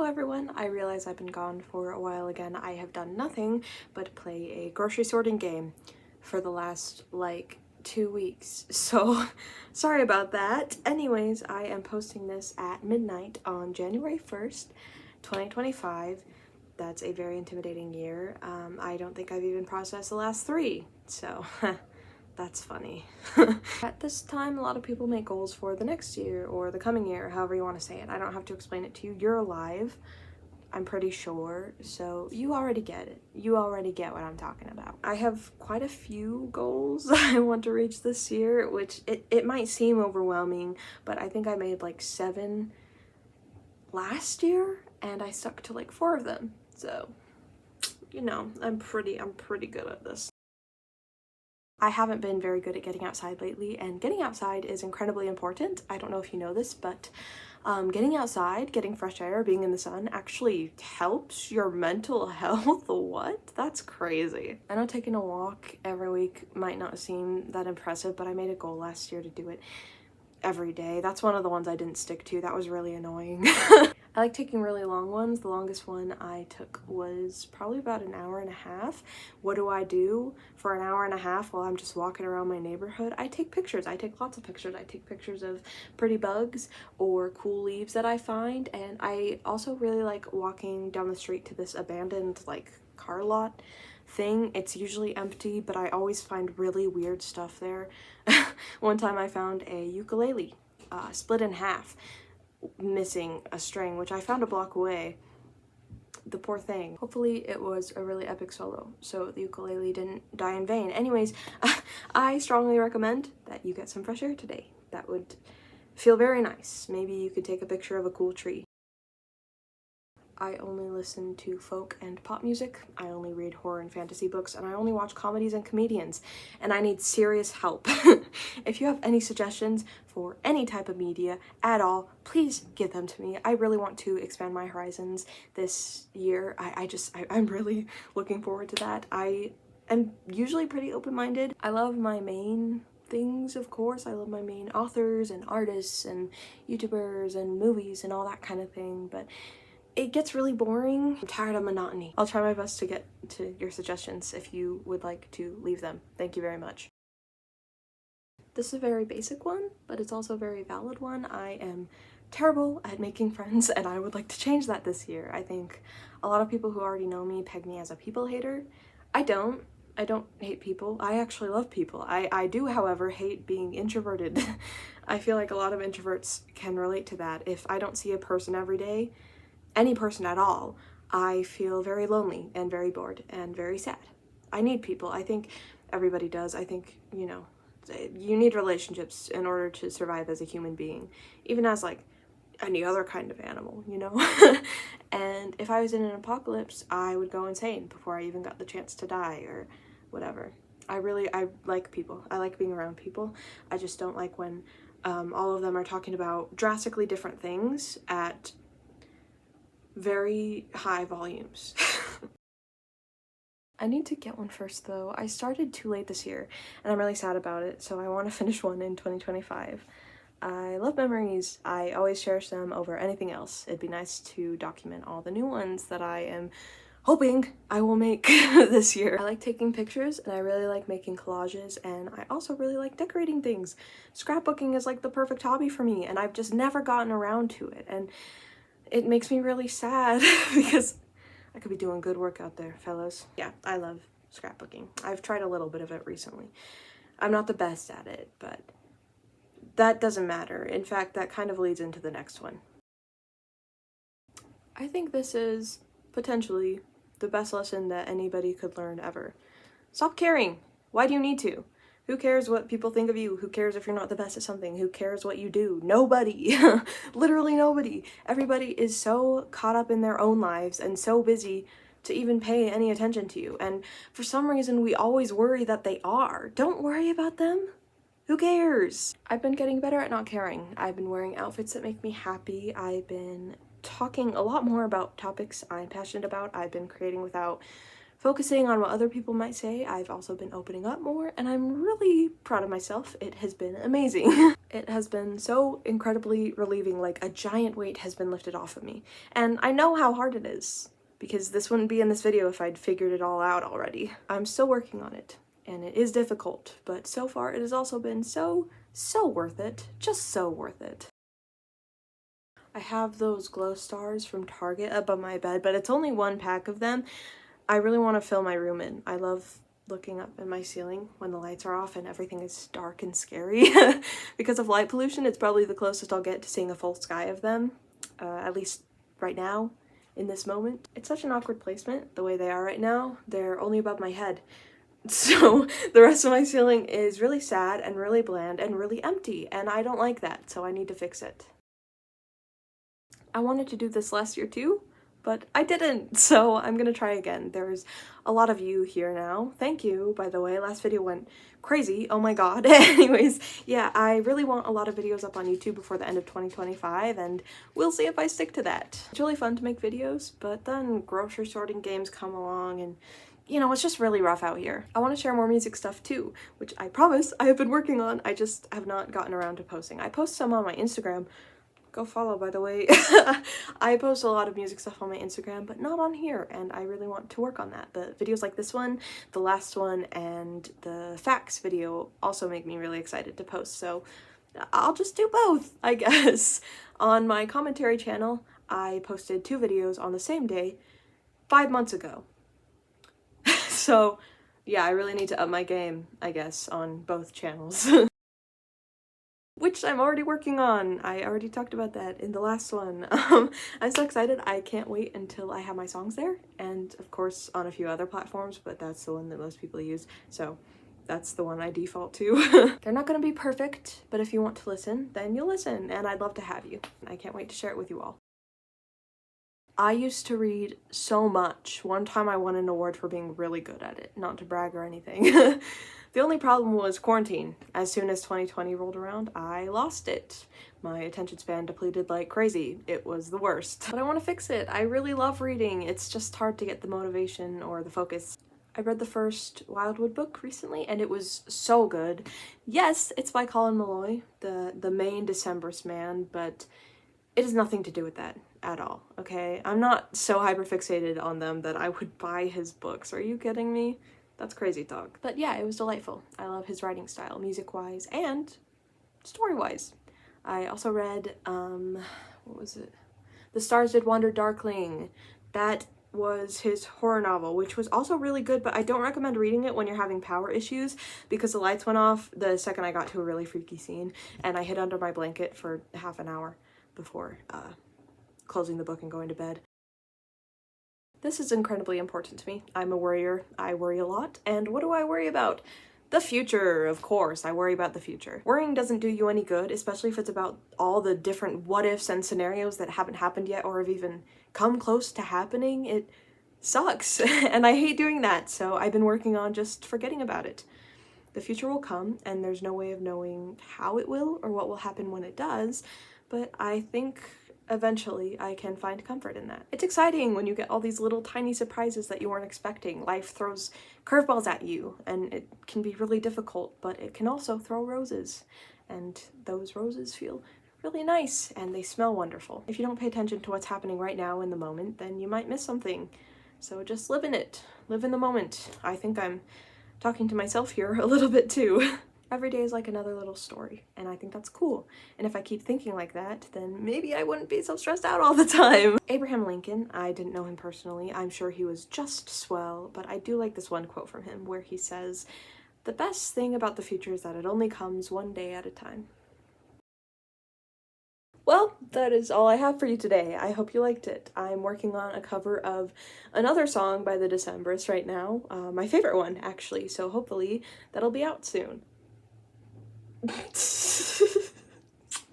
everyone, I realize I've been gone for a while again. I have done nothing but play a grocery sorting game for the last like 2 weeks, so sorry about that. Anyways, I am posting this at midnight on January 1st, 2025. That's a very intimidating year. I don't think I've even processed the last 3, so that's funny. At this time, a lot of people make goals for the next year or the coming year, however you want to say it. I don't have to explain it to you. You're alive, I'm pretty sure, so you already get it. You already get what I'm talking about. I have quite a few goals I want to reach this year, which it might seem overwhelming, but I think I made like 7 last year and I stuck to like 4 of them. So, you know, I'm pretty good at this. I haven't been very good at getting outside lately, and getting outside is incredibly important. I don't know if you know this, but getting outside, getting fresh air, being in the sun actually helps your mental health. What? That's crazy. I know taking a walk every week might not seem that impressive, but I made a goal last year to do it every day. That's one of the ones I didn't stick to. That was really annoying. I like taking really long ones. The longest one I took was probably about an hour and a half. What do I do for an hour and a half while I'm just walking around my neighborhood? I take pictures. I take lots of pictures. I take pictures of pretty bugs or cool leaves that I find, and I also really like walking down the street to this abandoned like car lot thing. It's usually empty, but I always find really weird stuff there. One time I found a ukulele split in half, missing a string, which I found a block away. The poor thing. Hopefully it was a really epic solo, so the ukulele didn't die in vain. Anyways, I strongly recommend that you get some fresh air today. That would feel very nice. Maybe you could take a picture of a cool tree. I only listen to folk and pop music, I only read horror and fantasy books, and I only watch comedies and comedians, and I need serious help. If you have any suggestions for any type of media at all, please give them to me. I really want to expand my horizons this year. I'm really looking forward to that. I am usually pretty open-minded. I love my main things, of course. I love my main authors and artists and YouTubers and movies and all that kind of thing, but it gets really boring. I'm tired of monotony. I'll try my best to get to your suggestions if you would like to leave them. Thank you very much. This is a very basic one, but it's also a very valid one. I am terrible at making friends, and I would like to change that this year. I think a lot of people who already know me peg me as a people hater. I don't hate people. I actually love people. I do, however, hate being introverted. I feel like a lot of introverts can relate to that. If I don't see a person every day, any person at all, I feel very lonely and very bored and very sad. I need people. I think everybody does. I think, you know, you need relationships in order to survive as a human being, even as like any other kind of animal, you know? And if I was in an apocalypse, I would go insane before I even got the chance to die or whatever. I like people. I like being around people. I just don't like when all of them are talking about drastically different things at very high volumes. I need to get one first though. I started too late this year and I'm really sad about it, so I want to finish one in 2025. I love memories. I always cherish them over anything else. It'd be nice to document all the new ones that I am hoping I will make this year. I like taking pictures and I really like making collages, and I also really like decorating things. Scrapbooking is like the perfect hobby for me, and I've just never gotten around to it, and it makes me really sad because I could be doing good work out there, fellas. Yeah, I love scrapbooking. I've tried a little bit of it recently. I'm not the best at it, but that doesn't matter. In fact, that kind of leads into the next one. I think this is potentially the best lesson that anybody could learn ever. Stop caring. Why do you need to? Who cares what people think of you? Who cares if you're not the best at something? Who cares what you do? Nobody. Literally nobody. Everybody is so caught up in their own lives and so busy to even pay any attention to you. And for some reason, we always worry that they are. Don't worry about them. Who cares? I've been getting better at not caring. I've been wearing outfits that make me happy. I've been talking a lot more about topics I'm passionate about. I've been creating without focusing on what other people might say, I've also been opening up more, and I'm really proud of myself. It has been amazing. It has been so incredibly relieving, like a giant weight has been lifted off of me. And I know how hard it is, because this wouldn't be in this video if I'd figured it all out already. I'm still working on it, and it is difficult, but so far it has also been so worth it. Just so worth it. I have those glow stars from Target above my bed, but it's only one pack of them. I really want to fill my room in. I love looking up at my ceiling when the lights are off and everything is dark and scary. Because of light pollution, it's probably the closest I'll get to seeing a full sky of them, at least right now, in this moment. It's such an awkward placement, the way they are right now. They're only above my head. So the rest of my ceiling is really sad and really bland and really empty, and I don't like that, so I need to fix it. I wanted to do this last year too, but I didn't, so I'm gonna try again. There's a lot of you here now. Thank you, by the way. Last video went crazy. Oh my god. Anyways, yeah, I really want a lot of videos up on YouTube before the end of 2025, and we'll see if I stick to that. It's really fun to make videos, but then grocery sorting games come along, and you know, it's just really rough out here. I want to share more music stuff too, which I promise I have been working on. I just have not gotten around to posting. I post some on my Instagram. Go follow, by the way. I post a lot of music stuff on my Instagram, but not on here, and I really want to work on that. The videos like this one, the last one, and the facts video also make me really excited to post, so I'll just do both, I guess. On my commentary channel, I posted 2 videos on the same day 5 months ago. So yeah, I really need to up my game, I guess, on both channels. Which I'm already working on. I already talked about that in the last one. I'm so excited. I can't wait until I have my songs there, and of course on a few other platforms, but that's the one that most people use, so that's the one I default to. They're not gonna be perfect, but if you want to listen, then you'll listen, and I'd love to have you. I can't wait to share it with you all. I used to read so much. One time I won an award for being really good at it, not to brag or anything. The only problem was quarantine. As soon as 2020 rolled around, I lost it. My attention span depleted like crazy. It was the worst. But I want to fix it. I really love reading. It's just hard to get the motivation or the focus. I read the first Wildwood book recently, and it was so good. Yes, it's by Colin Malloy, the main Decemberist man, but it has nothing to do with that at all, okay? I'm not so hyperfixated on them that I would buy his books. Are you kidding me? That's crazy talk. But yeah, it was delightful. I love his writing style, music-wise and story-wise. I also read, what was it? The Stars Did Wander Darkling. That was his horror novel, which was also really good, but I don't recommend reading it when you're having power issues because the lights went off the second I got to a really freaky scene, and I hid under my blanket for half an hour before closing the book and going to bed. This is incredibly important to me. I'm a worrier. I worry a lot. And what do I worry about? The future, of course. I worry about the future. Worrying doesn't do you any good, especially if it's about all the different what-ifs and scenarios that haven't happened yet or have even come close to happening. It sucks, and I hate doing that, so I've been working on just forgetting about it. The future will come, and there's no way of knowing how it will or what will happen when it does, but I think eventually I can find comfort in that. It's exciting when you get all these little tiny surprises that you weren't expecting. Life throws curveballs at you, and it can be really difficult, but it can also throw roses, and those roses feel really nice and they smell wonderful. If you don't pay attention to what's happening right now in the moment, then you might miss something. So just live in it. Live in the moment. I think I'm talking to myself here a little bit too. Every day is like another little story, and I think that's cool. And if I keep thinking like that, then maybe I wouldn't be so stressed out all the time. Abraham Lincoln, I didn't know him personally. I'm sure he was just swell, but I do like this one quote from him where he says, "The best thing about the future is that it only comes one day at a time." Well, that is all I have for you today. I hope you liked it. I'm working on a cover of another song by the Decemberists right now, my favorite one, actually, so hopefully that'll be out soon.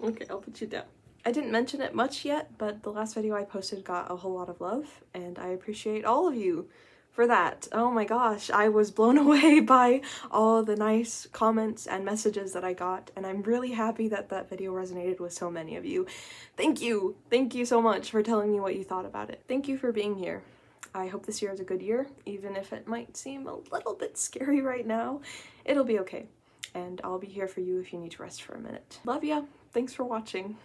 Okay, I'll put you down. I didn't mention it much yet, but the last video I posted got a whole lot of love, and I appreciate all of you for that. Oh my gosh, I was blown away by all the nice comments and messages that I got, and I'm really happy that that video resonated with so many of you. Thank you! Thank you so much for telling me what you thought about it. Thank you for being here. I hope this year is a good year, even if it might seem a little bit scary right now. It'll be okay, and I'll be here for you if you need to rest for a minute. Love ya! Thanks for watching.